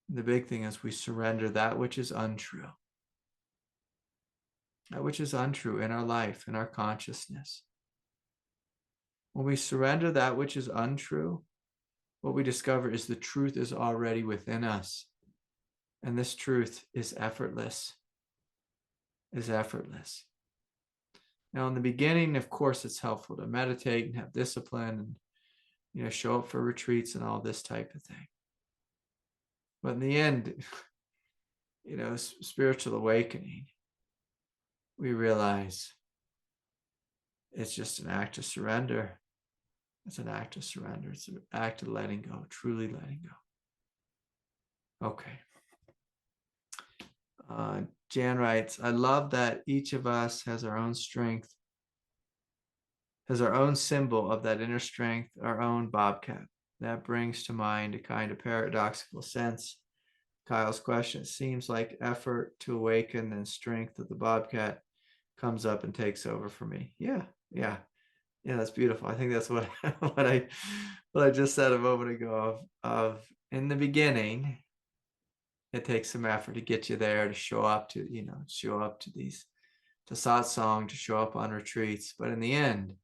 The big thing is we surrender that which is untrue. That which is untrue in our life, in our consciousness. When we surrender that which is untrue, what we discover is the truth is already within us. And this truth is effortless. Now, in the beginning, of course, it's helpful to meditate and have discipline and, show up for retreats and all this type of thing. But in the end, spiritual awakening we realize it's just an act of surrender. It's an act of surrender. It's an act of letting go, truly letting go. Okay. Jan writes, I love that each of us has our own strength, has our own symbol of that inner strength, our own bobcat. That brings to mind a kind of paradoxical sense. Kyle's question, it seems like effort to awaken and strength of the bobcat comes up and takes over for me. Yeah, that's beautiful. I think that's what what I just said a moment ago of in the beginning, it takes some effort to get you there, to show up to, show up to these, to satsang, to show up on retreats. But in the end,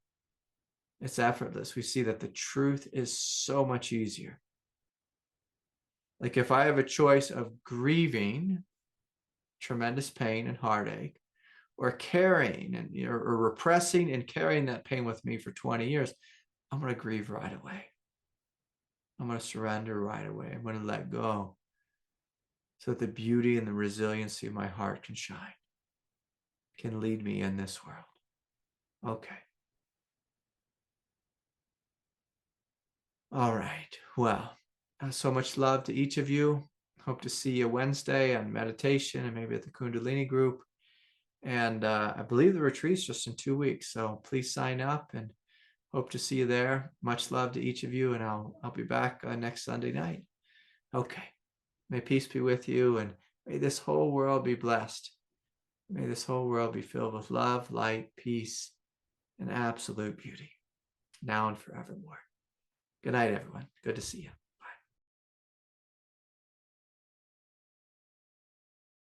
it's effortless. We see that the truth is so much easier. Like if I have a choice of grieving tremendous pain and heartache, or carrying and or repressing and carrying that pain with me for 20 years, I'm going to grieve right away. I'm going to surrender right away. I'm going to let go so that the beauty and the resiliency of my heart can shine, can lead me in this world. Okay. All right. Well, so much love to each of you. Hope to see you Wednesday on meditation and maybe at the Kundalini group. And I believe the retreat's just in 2 weeks. So please sign up and hope to see you there. Much love to each of you. And I'll be back next Sunday night. Okay. May peace be with you. And may this whole world be blessed. May this whole world be filled with love, light, peace, and absolute beauty, now and forevermore. Good night, everyone. Good to see you.